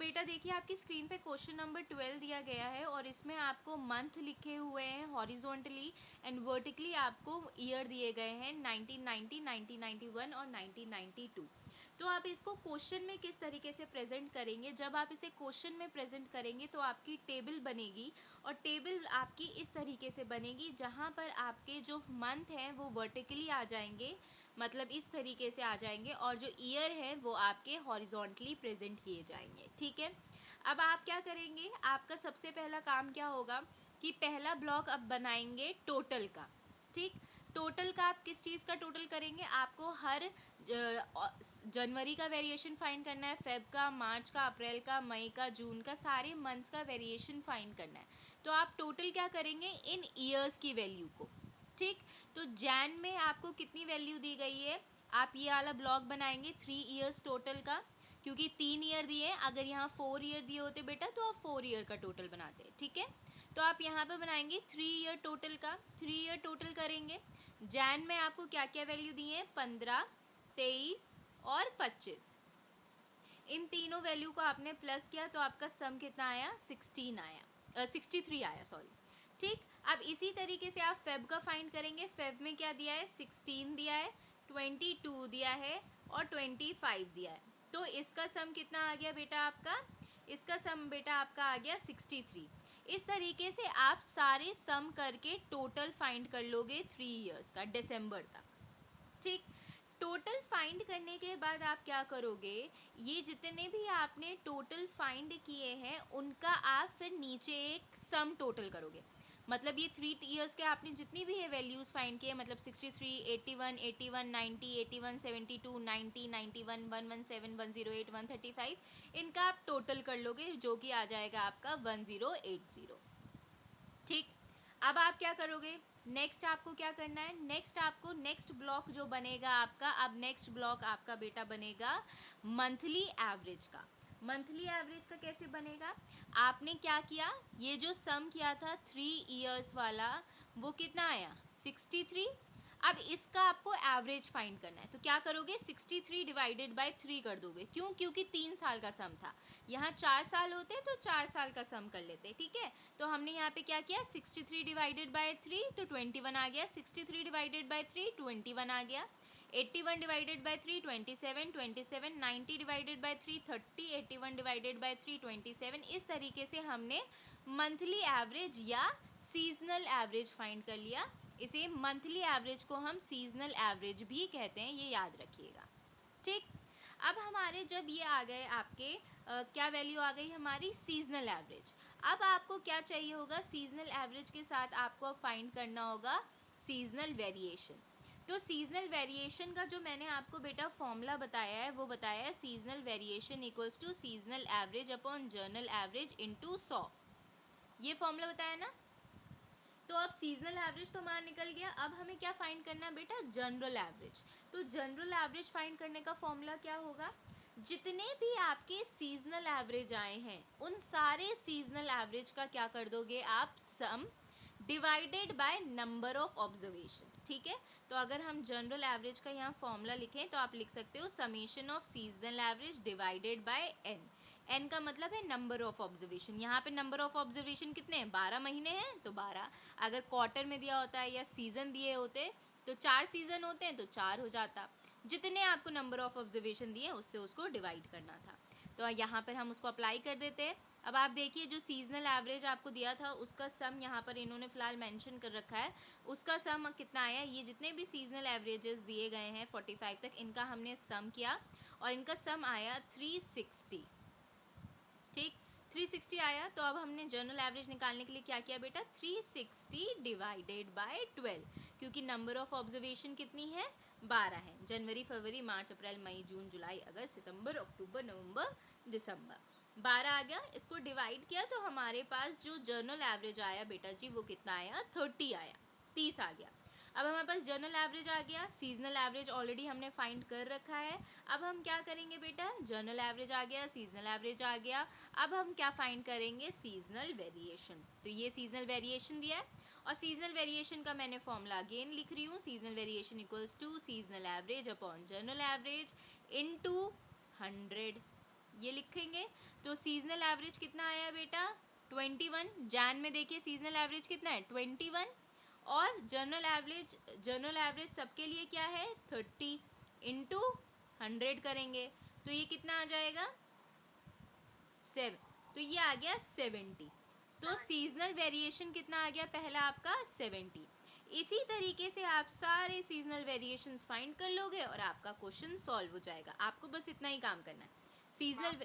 बेटा देखिए आपकी स्क्रीन पे क्वेश्चन नंबर 12 दिया गया है और इसमें आपको मंथ लिखे हुए हैं हॉरिजॉन्टली एंड वर्टिकली आपको ईयर दिए गए हैं 1990, 1991 और 1992। तो आप इसको क्वेश्चन में किस तरीके से प्रेजेंट करेंगे, जब आप इसे क्वेश्चन में प्रेजेंट करेंगे तो आपकी टेबल बनेगी और टेबल आपकी इस तरीके से बनेगी जहाँ पर आपके जो मंथ हैं वो वर्टिकली आ जाएंगे, मतलब इस तरीके से आ जाएंगे, और जो ईयर है वो आपके हॉरिजॉन्टली प्रेजेंट किए जाएंगे। ठीक है, अब आप क्या करेंगे, आपका सबसे पहला काम क्या होगा कि पहला ब्लॉक अब बनाएंगे टोटल का। ठीक, टोटल का आप किस चीज़ का टोटल करेंगे, आपको हर जनवरी का वेरिएशन फाइंड करना है, फेब का, मार्च का, अप्रैल का, मई का, जून का, सारे मंथ्स का वेरिएशन फाइंड करना है। तो आप टोटल क्या करेंगे इन ईयर्स की वैल्यू को। ठीक, तो जैन में आपको कितनी वैल्यू दी गई है, आप ये वाला ब्लॉक बनाएंगे 3 ईयर्स टोटल का, क्योंकि 3 ईयर दिए हैं, अगर यहाँ 4 ईयर दिए होते बेटा तो आप 4 ईयर का टोटल बनाते। ठीक है, तो आप यहाँ पे बनाएंगे 3 ईयर टोटल का, 3 ईयर टोटल करेंगे। जैन में आपको क्या क्या वैल्यू दी है, 15, 23 और 25। इन तीनों वैल्यू को आपने प्लस किया तो आपका सम कितना आया, 16 आया, 63 आया, सॉरी। ठीक, अब इसी तरीके से आप फेब का फाइंड करेंगे। फेब में क्या दिया है, 16 दिया है, 22 दिया है और 25 दिया है। तो इसका सम कितना आ गया बेटा आपका, इसका सम बेटा आपका आ गया 63। इस तरीके से आप सारे सम करके टोटल फाइंड कर लोगे 3 ईयर्स का दिसंबर तक। ठीक, टोटल फाइंड करने के बाद आप क्या करोगे, ये जितने भी आपने टोटल फाइंड किए हैं उनका आप फिर नीचे एक सम टोटल करोगे। मतलब ये 3 ईयर्स के आपने जितनी भी है वैल्यूज़ फाइंड किए, मतलब 63, 81, 81, 90, 81, 72, 90, 91, 117, 108, 135, इनका आप टोटल कर लोगे जो कि आ जाएगा आपका 1080। ठीक, अब आप क्या करोगे, नेक्स्ट आपको क्या करना है, नेक्स्ट आपको नेक्स्ट ब्लॉक जो बनेगा आपका, अब नेक्स्ट ब्लॉक आपका बेटा बनेगा मंथली एवरेज का। मंथली एवरेज का कैसे बनेगा, आपने क्या किया, ये जो सम किया था 3 ईयर्स वाला वो कितना आया, 63। अब इसका आपको एवरेज फाइंड करना है, तो क्या करोगे, 63 डिवाइडेड बाय 3 कर दोगे। क्यों, क्योंकि 3 साल का सम था, यहाँ 4 साल होते तो 4 साल का सम कर लेते। ठीक है, तो हमने यहाँ पे क्या किया, 63 डिवाइडेड बाय 3 तो 21 आ गया, 63 डिवाइडेड बाय 3 21 आ गया, 81 divided by 3 27, 27, 90 divided by 3 30, 81 divided by 3 27। इस तरीके से हमने मंथली एवरेज या सीजनल एवरेज फाइंड कर लिया। इसे मंथली एवरेज को हम सीजनल एवरेज भी कहते हैं, ये याद रखिएगा। ठीक, अब हमारे जब ये आ गए आपके क्या वैल्यू आ गई हमारी, सीजनल एवरेज। अब आपको क्या चाहिए होगा, सीजनल एवरेज के साथ आपको फाइंड करना होगा सीजनल वेरिएशन। तो सीजनल वेरिएशन का जो मैंने आपको बेटा फॉर्मूला बताया है वो बताया है, seasonal variation equals to seasonal average upon general average into 100। ये फॉर्मूला बताया ना। तो अब सीजनल एवरेज तो हमारा निकल गया, अब हमें क्या फाइंड करना है बेटा, जनरल एवरेज। तो जनरल एवरेज फाइंड करने का फॉर्मूला क्या होगा, जितने भी आपके सीजनल एवरेज आए हैं उन सारे सीजनल एवरेज का क्या कर दोगे आप, सम divided by number of observation. ठीक है, तो अगर हम जनरल एवरेज का यहाँ फॉर्मूला लिखें तो आप लिख सकते हो summation of seasonal average divided by N. N का मतलब है नंबर ऑफ ऑब्जर्वेशन। यहाँ पे नंबर ऑफ ऑब्जर्वेशन कितने हैं, 12 महीने हैं तो 12। अगर क्वार्टर में दिया होता है या सीजन दिए होते तो 4 सीजन होते हैं तो 4 हो जाता। जितने आपको नंबर ऑफ ऑब्जर्वेशन दिए उससे उसको डिवाइड करना था, तो यहाँ पर हम उसको अप्लाई कर देते हैं। अब आप देखिए जो सीजनल एवरेज आपको दिया था उसका सम यहाँ पर इन्होंने फिलहाल मेंशन कर रखा है, उसका सम कितना आया, ये जितने भी सीजनल एवरेजेस दिए गए हैं 45 तक इनका हमने सम किया और इनका सम आया 360। ठीक, 360 आया। तो अब हमने जनरल एवरेज निकालने के लिए क्या किया बेटा, 360 डिवाइडेड बाय 12, क्योंकि नंबर ऑफ ऑब्जर्वेशन कितनी है, 12 है। जनवरी, फरवरी, मार्च, अप्रैल, मई, जून, जुलाई, अगस्त, सितंबर, अक्टूबर, नवंबर, दिसंबर, 12 आ गया। इसको डिवाइड किया तो हमारे पास जो जनरल एवरेज आया बेटा जी वो कितना आया, 30 आया, 30 आ गया। अब हमारे पास जनरल एवरेज आ गया, सीजनल एवरेज ऑलरेडी हमने फाइंड कर रखा है। अब हम क्या करेंगे बेटा, जनरल एवरेज आ गया, सीजनल एवरेज आ गया, अब हम क्या फाइंड करेंगे, सीजनल वेरिएशन। तो ये सीजनल वेरिएशन दिया है और सीजनल वेरिएशन का मैंने फॉर्मूला अगेन लिख रही हूँ, seasonal variation equals to seasonal average upon general average into 100। ये लिखेंगे। तो सीजनल एवरेज कितना आया बेटा 21। जैन में देखिए सीजनल एवरेज कितना है 21। और जनरल एवरेज सबके लिए क्या है 30 इंटू 100 करेंगे तो ये कितना आ जाएगा 7। तो ये आ गया 70। तो सीजनल वेरिएशन कितना आ गया पहला आपका 70। इसी तरीके से आप सारे सीजनल वेरिएशंस फाइंड कर लोगे और आपका क्वेश्चन सॉल्व हो जाएगा। आपको बस इतना ही काम करना है। सीजनल